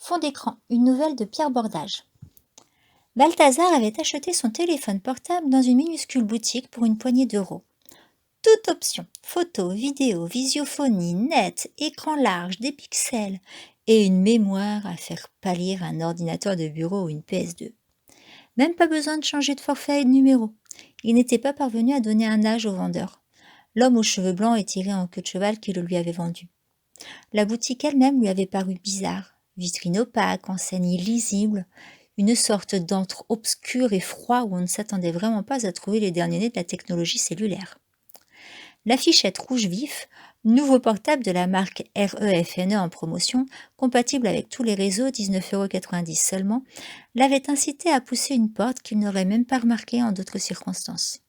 Fond d'écran, une nouvelle de Pierre Bordage. Balthazar avait acheté son téléphone portable dans une minuscule boutique pour une poignée d'euros. Toute option, photo, vidéo, visiophonie, net, écran large, des pixels et une mémoire à faire pâlir un ordinateur de bureau ou une PS2. Même pas besoin de changer de forfait et de numéro. Il n'était pas parvenu à donner un âge au vendeur, l'homme aux cheveux blancs et tiré en queue de cheval qui le lui avait vendu. La boutique elle-même lui avait paru bizarre. Vitrine opaque, enseigne illisible, une sorte d'antre obscur et froid où on ne s'attendait vraiment pas à trouver les derniers nés de la technologie cellulaire. L'affichette rouge vif, nouveau portable de la marque REFNE en promotion, compatible avec tous les réseaux, 19,90€ seulement, l'avait incité à pousser une porte qu'il n'aurait même pas remarquée en d'autres circonstances.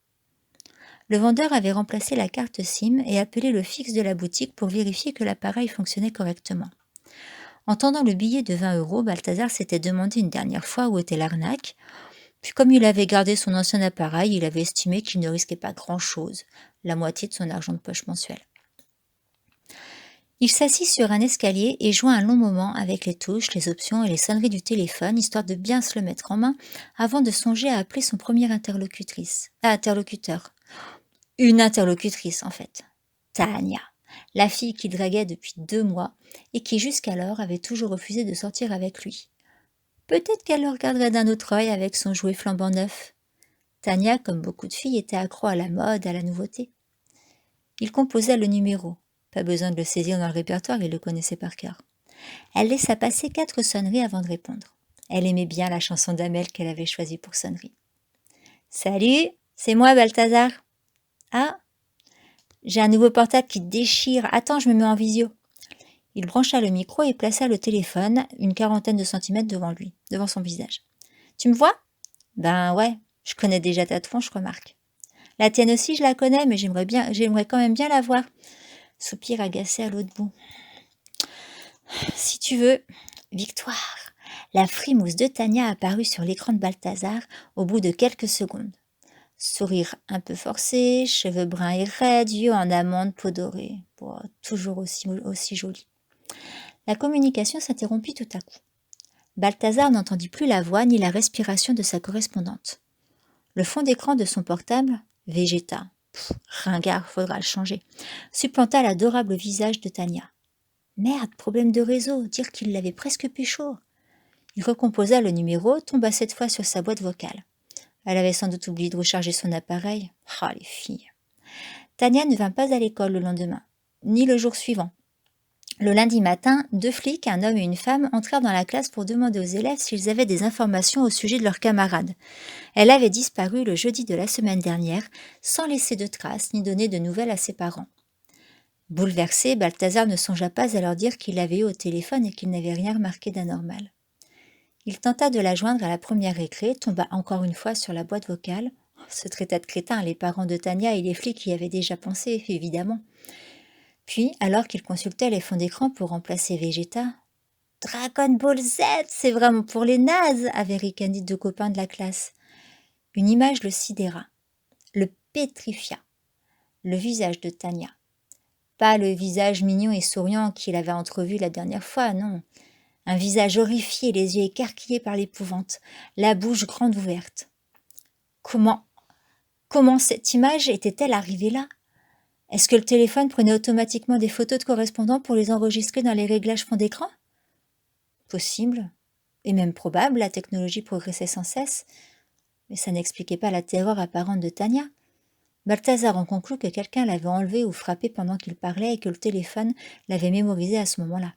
Le vendeur avait remplacé la carte SIM et appelé le fixe de la boutique pour vérifier que l'appareil fonctionnait correctement. Entendant le billet de 20€, Balthazar s'était demandé une dernière fois où était l'arnaque. Puis comme il avait gardé son ancien appareil, il avait estimé qu'il ne risquait pas grand-chose, la moitié de son argent de poche mensuel. Il s'assit sur un escalier et joua un long moment avec les touches, les options et les sonneries du téléphone, histoire de bien se le mettre en main, avant de songer à appeler son premier interlocuteur. Une interlocutrice, en fait. Tania, la fille qu'il draguait depuis 2 mois et qui jusqu'alors avait toujours refusé de sortir avec lui. Peut-être qu'elle le regarderait d'un autre œil avec son jouet flambant neuf. Tania, comme beaucoup de filles, était accro à la mode, à la nouveauté. Il composa le numéro. Pas besoin de le saisir dans le répertoire, il le connaissait par cœur. Elle laissa passer 4 sonneries avant de répondre. Elle aimait bien la chanson d'Amel qu'elle avait choisie pour sonnerie. « Salut, c'est moi Balthazar. »« Ah, j'ai un nouveau portable qui déchire. Attends, je me mets en visio. » Il brancha le micro et plaça le téléphone une 40aine de centimètres devant lui, devant son visage. « Tu me vois ? Ben ouais, je connais déjà ta tronche, remarque. La tienne aussi, je la connais, mais j'aimerais quand même bien la voir. » Soupir agacé à l'autre bout. « Si tu veux. » Victoire. La frimousse de Tania apparut sur l'écran de Balthazar au bout de quelques secondes. Sourire un peu forcé, cheveux bruns et raides, yeux en amande, peau dorée. Bon, toujours aussi joli. La communication s'interrompit tout à coup. Balthazar n'entendit plus la voix ni la respiration de sa correspondante. Le fond d'écran de son portable, Vegeta, ringard, faudra le changer, supplanta l'adorable visage de Tania. Merde, problème de réseau, dire qu'il l'avait presque pécho. Il recomposa le numéro, tomba cette fois sur sa boîte vocale. Elle avait sans doute oublié de recharger son appareil. Ah, les filles. Tania ne vint pas à l'école le lendemain, ni le jour suivant. Le lundi matin, 2 flics, un homme et une femme, entrèrent dans la classe pour demander aux élèves s'ils avaient des informations au sujet de leur camarade. Elle avait disparu le jeudi de la semaine dernière, sans laisser de traces ni donner de nouvelles à ses parents. Bouleversé, Balthazar ne songea pas à leur dire qu'il l'avait eu au téléphone et qu'il n'avait rien remarqué d'anormal. Il tenta de la joindre à la première récré, tomba encore une fois sur la boîte vocale. Ce traita de crétin, les parents de Tania et les flics y avaient déjà pensé, évidemment. Puis, alors qu'il consultait les fonds d'écran pour remplacer Vegeta, « Dragon Ball Z, c'est vraiment pour les nazes !» avaient ricané 2 copains de la classe. Une image le sidéra, le pétrifia. Le visage de Tania. Pas le visage mignon et souriant qu'il avait entrevu la dernière fois, non. Un visage horrifié, les yeux écarquillés par l'épouvante, la bouche grande ouverte. Comment cette image était-elle arrivée là ? Est-ce que le téléphone prenait automatiquement des photos de correspondants pour les enregistrer dans les réglages fond d'écran ? Possible, et même probable, la technologie progressait sans cesse, mais ça n'expliquait pas la terreur apparente de Tania. Balthazar en conclut que quelqu'un l'avait enlevé ou frappé pendant qu'il parlait et que le téléphone l'avait mémorisé à ce moment-là.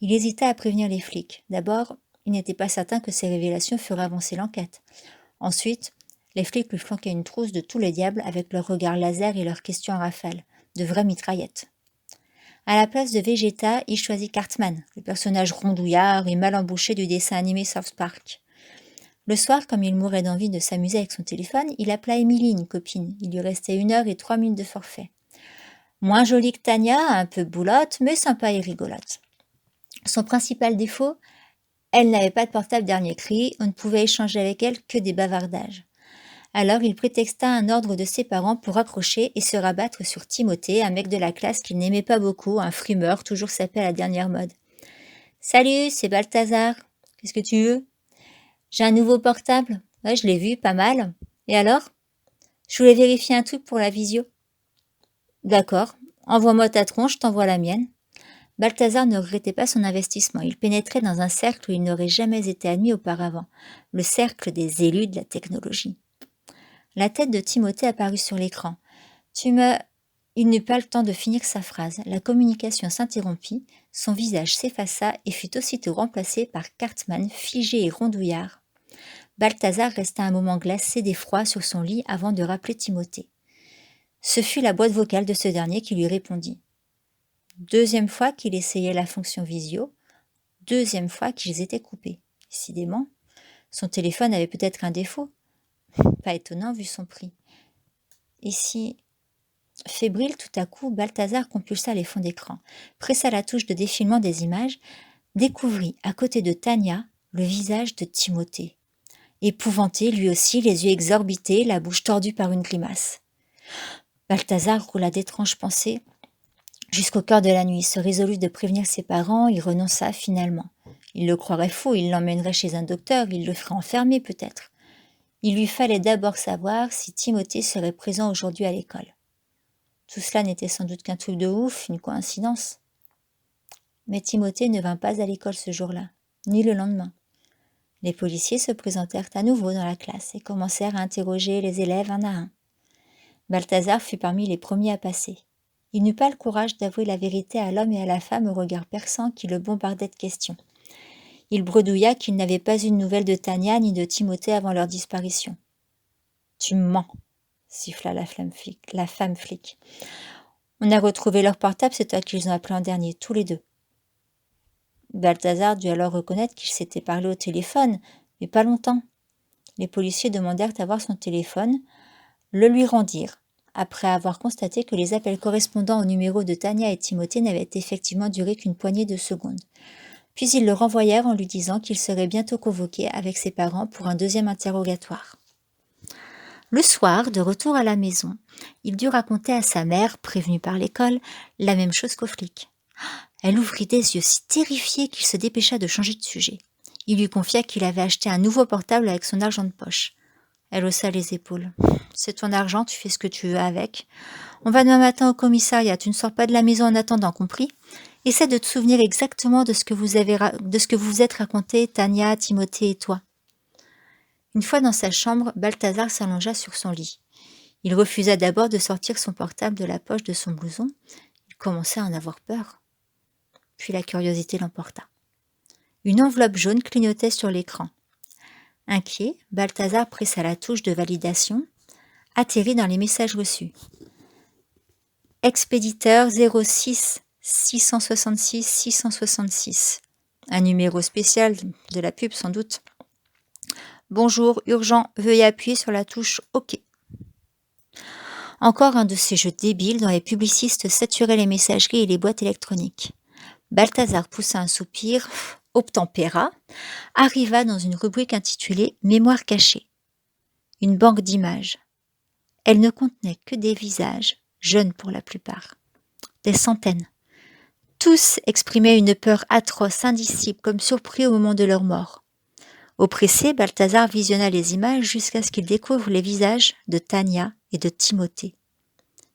Il hésita à prévenir les flics. D'abord, il n'était pas certain que ces révélations feraient avancer l'enquête. Ensuite, les flics lui flanquaient une trousse de tous les diables avec leurs regards laser et leurs questions en rafale, de vraies mitraillettes. À la place de Vegeta, il choisit Cartman, le personnage rondouillard et mal embouché du dessin animé South Park. Le soir, comme il mourait d'envie de s'amuser avec son téléphone, il appela Émilie, une copine. Il lui restait 1 heure et 3 minutes de forfait. Moins jolie que Tania, un peu boulotte, mais sympa et rigolote. Son principal défaut, elle n'avait pas de portable dernier cri, on ne pouvait échanger avec elle que des bavardages. Alors il prétexta un ordre de ses parents pour accrocher et se rabattre sur Timothée, un mec de la classe qu'il n'aimait pas beaucoup, un frimeur, toujours sapé à la dernière mode. Salut, c'est Balthazar. Qu'est-ce que tu veux? J'ai un nouveau portable. Ouais, je l'ai vu, pas mal. Et alors? Je voulais vérifier un truc pour la visio. D'accord. Envoie-moi ta tronche, je t'envoie la mienne. Balthazar ne regrettait pas son investissement. Il pénétrait dans un cercle où il n'aurait jamais été admis auparavant, le cercle des élus de la technologie. La tête de Timothée apparut sur l'écran. Tu me... Il n'eut pas le temps de finir sa phrase. La communication s'interrompit, son visage s'effaça et fut aussitôt remplacé par Cartman, figé et rondouillard. Balthazar resta un moment glacé d'effroi sur son lit avant de rappeler Timothée. Ce fut la boîte vocale de ce dernier qui lui répondit. Deuxième fois qu'il essayait la fonction visio, deuxième fois qu'ils étaient coupés. Décidément, son téléphone avait peut-être un défaut. Pas étonnant vu son prix. Ici, fébrile tout à coup, Balthazar compulsa les fonds d'écran, pressa la touche de défilement des images, découvrit à côté de Tania le visage de Timothée. Épouvanté, lui aussi, les yeux exorbités, la bouche tordue par une grimace. Balthazar roula d'étranges pensées jusqu'au cœur de la nuit. Se résolut de prévenir ses parents, il renonça finalement. Il le croirait fou, il l'emmènerait chez un docteur, il le ferait enfermer peut-être. Il lui fallait d'abord savoir si Timothée serait présent aujourd'hui à l'école. Tout cela n'était sans doute qu'un truc de ouf, une coïncidence. Mais Timothée ne vint pas à l'école ce jour-là, ni le lendemain. Les policiers se présentèrent à nouveau dans la classe et commencèrent à interroger les élèves un à un. Balthazar fut parmi les premiers à passer. Il n'eut pas le courage d'avouer la vérité à l'homme et à la femme au regard perçant qui le bombardait de questions. Il bredouilla qu'il n'avait pas eu de nouvelles de Tania ni de Timothée avant leur disparition. « Tu mens !» siffla la femme flic. « On a retrouvé leur portable, c'est toi qu'ils ont appelé en dernier, tous les deux. » Balthazar dut alors reconnaître qu'ils s'étaient parlé au téléphone, mais pas longtemps. Les policiers demandèrent à voir son téléphone, le lui rendirent, après avoir constaté que les appels correspondant au numéro de Tania et Timothée n'avaient effectivement duré qu'une poignée de secondes. Puis ils le renvoyèrent en lui disant qu'il serait bientôt convoqué avec ses parents pour un deuxième interrogatoire. Le soir, de retour à la maison, il dut raconter à sa mère, prévenue par l'école, la même chose qu'aux flics. Elle ouvrit des yeux si terrifiés qu'il se dépêcha de changer de sujet. Il lui confia qu'il avait acheté un nouveau portable avec son argent de poche. Elle haussa les épaules. « C'est ton argent, tu fais ce que tu veux avec. On va demain matin au commissariat, tu ne sors pas de la maison en attendant, compris ? Essaie de te souvenir exactement de ce que vous êtes raconté, Tania, Timothée et toi. » Une fois dans sa chambre, Balthazar s'allongea sur son lit. Il refusa d'abord de sortir son portable de la poche de son blouson. Il commençait à en avoir peur. Puis la curiosité l'emporta. Une enveloppe jaune clignotait sur l'écran. Inquiet, Balthazar pressa la touche de validation, atterrit dans les messages reçus. Expéditeur 06 666 666. Un numéro spécial de la pub sans doute. Bonjour, urgent, veuillez appuyer sur la touche OK. Encore un de ces jeux débiles dont les publicistes saturaient les messageries et les boîtes électroniques. Balthazar poussa un soupir, obtempéra, arriva dans une rubrique intitulée « Mémoire cachée ». Une banque d'images. Elle ne contenait que des visages, jeunes pour la plupart. Des centaines. Tous exprimaient une peur atroce, indicible, comme surpris au moment de leur mort. Oppressé, Balthazar visionna les images jusqu'à ce qu'il découvre les visages de Tania et de Timothée.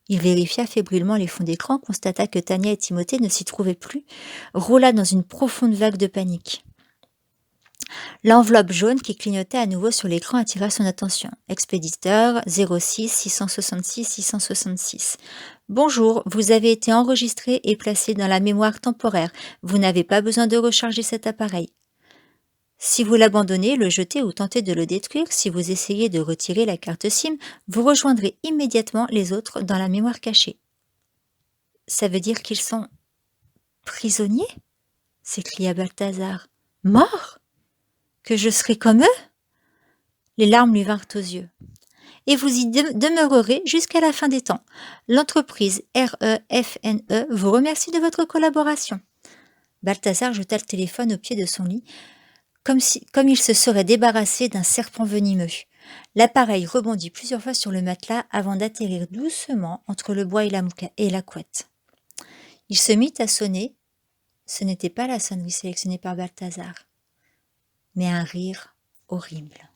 Il vérifia fébrilement les fonds d'écran, constata que Tania et Timothée ne s'y trouvaient plus, roula dans une profonde vague de panique. L'enveloppe jaune qui clignotait à nouveau sur l'écran attira son attention. Expéditeur 06 666 666. Bonjour, vous avez été enregistré et placé dans la mémoire temporaire. Vous n'avez pas besoin de recharger cet appareil. Si vous l'abandonnez, le jetez ou tentez de le détruire, si vous essayez de retirer la carte SIM, vous rejoindrez immédiatement les autres dans la mémoire cachée. Ça veut dire qu'ils sont prisonniers ? S'écria Balthazar. Morts ? Que je serai comme eux ? Les larmes lui vinrent aux yeux. Et vous y demeurerez jusqu'à la fin des temps. L'entreprise REFNE vous remercie de votre collaboration. Balthazar jeta le téléphone au pied de son lit, comme il se serait débarrassé d'un serpent venimeux. L'appareil rebondit plusieurs fois sur le matelas avant d'atterrir doucement entre le bois et la couette. Il se mit à sonner ce n'était pas la sonnerie sélectionnée par Balthazar, mais un rire horrible.